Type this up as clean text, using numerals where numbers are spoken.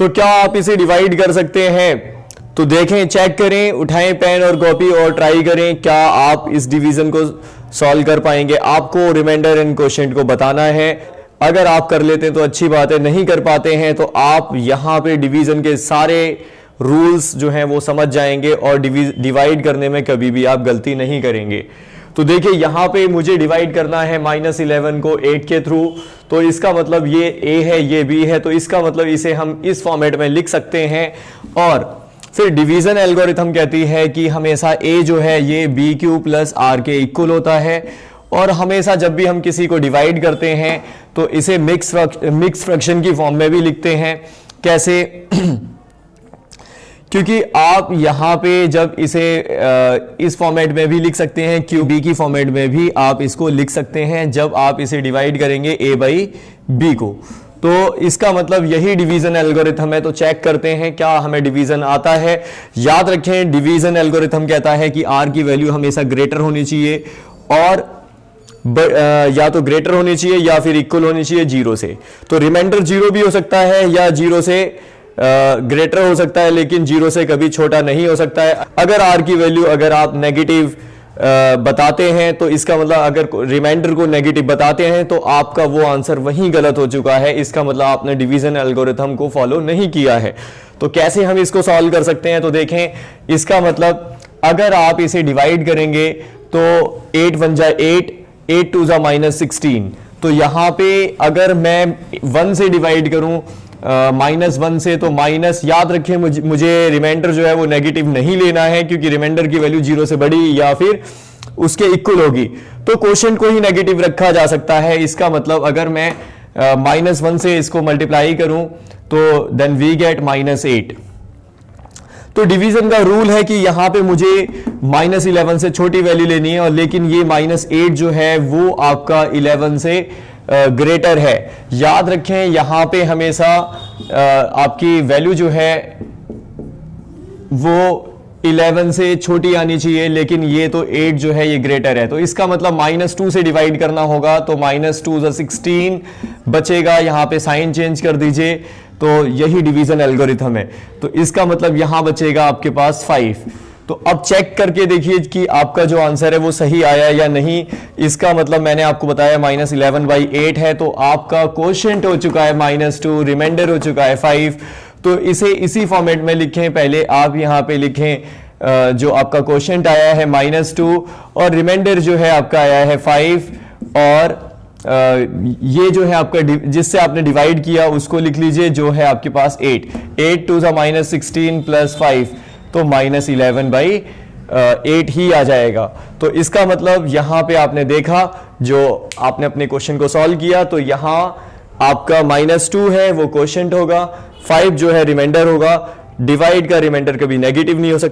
तो क्या आप इसे डिवाइड कर सकते हैं? तो देखें, चेक करें, उठाएं पेन और कॉपी और ट्राई करें क्या आप इस डिवीजन को सॉल्व कर पाएंगे। आपको रिमाइंडर एंड क्वोशिएंट को बताना है। अगर आप कर लेते हैं तो अच्छी बात है, नहीं कर पाते हैं तो आप यहां पे डिवीजन के सारे रूल्स जो हैं वो समझ जाएंगे और डिवाइड करने में कभी भी आप गलती नहीं करेंगे। तो देखिए यहां पे मुझे डिवाइड करना है -11 को 8 के थ्रू, तो इसका मतलब ये a है, ये b है, तो इसका मतलब इसे हम इस फॉर्मेट में लिख सकते हैं। और फिर डिवीजन एल्गोरिथम कहती है कि हमेशा a जो है ये b³ + r के इक्वल होता है, और हमेशा जब भी हम किसी को डिवाइड करते हैं तो इसे मिक्स फ्रैक्शन की फॉर्म में भी लिखते हैं। कैसे? क्योंकि आप यहां पे जब इसे इस फॉर्मेट में भी लिख सकते हैं, QB की फॉर्मेट में भी आप इसको लिख सकते हैं जब आप इसे डिवाइड करेंगे a/b को। तो इसका मतलब यही डिवीजन एल्गोरिथम है। तो चेक करते हैं क्या हमें डिवीजन आता है। याद रखें, डिवीजन एल्गोरिथम कहता है कि r की वैल्यू हमेशा ग्रेटर होनी चाहिए, और या तो ग्रेटर होनी चाहिए या फिर इक्वल होनी चाहिए 0 से। तो रिमाइंडर 0 भी हो सकता है या 0 से ग्रेटर हो सकता है, लेकिन 0 से कभी छोटा नहीं हो सकता है। अगर r की वैल्यू अगर आप नेगेटिव बताते हैं तो इसका मतलब, अगर रिमाइंडर को नेगेटिव बताते हैं तो आपका वो आंसर वहीं गलत हो चुका है। इसका मतलब आपने डिवीजन एल्गोरिथम को फॉलो नहीं किया है। तो कैसे हम इसको सॉल्व कर सकते हैं? तो देखें, इसका मतलब अगर आप इसे डिवाइड करेंगे तो 8 × 1 = 8, 8 × 2 = -16। तो यहां पे अगर मैं 1 से डिवाइड करूं -1 से, तो माइनस, याद रखें मुझे रिमाइंडर जो है वो नेगेटिव नहीं लेना है, क्योंकि रिमाइंडर की वैल्यू 0 से बड़ी या फिर उसके इक्वल होगी। तो क्वोशिएंट को ही नेगेटिव रखा जा सकता है। इसका मतलब अगर मैं -1 से इसको मल्टीप्लाई करूं तो देन वी गेट -8। तो डिवीजन का रूल है कि यहां पे मुझे -11 से छोटी वैल्यू लेनी है, और लेकिन ये -8 जो है वो आपका 11 से ग्रेटर है। याद रखें यहां पे हमेशा आपकी वैल्यू जो है वो 11 से छोटी आनी चाहिए, लेकिन ये तो 8 जो है ये ग्रेटर है। तो इसका मतलब -2 से डिवाइड करना होगा, तो -2 = 16 बचेगा। यहां पे साइन चेंज कर दीजिए, तो यही डिवीजन एल्गोरिथम है। तो इसका मतलब यहां बचेगा आपके पास 5। तो अब चेक करके देखिए कि आपका जो आंसर है वो सही आया या नहीं। इसका मतलब मैंने आपको बताया -11/8 है, तो आपका क्वोशिएंट हो चुका है -2, रिमाइंडर हो चुका है 5। तो इसे इसी फॉर्मेट में लिखें। पहले आप यहां पे लिखें जो आपका क्वोशिएंट आया है -2, और रिमाइंडर जो है आपका आया है 5, और ये जो है आपका जिससे आपने डिवाइड किया उसको लिख लीजिए, जो है आपके पास 8। 8 × 2 = -16 + 5, तो -11/8 ही आ जाएगा। तो इसका मतलब यहां पे आपने देखा, जो आपने अपने क्वेश्चन को सॉल्व किया, तो यहां आपका -2 है वो क्वोशिएंट होगा, 5 जो है रिमाइंडर होगा। डिवाइड का रिमाइंडर कभी नेगेटिव नहीं हो सकता।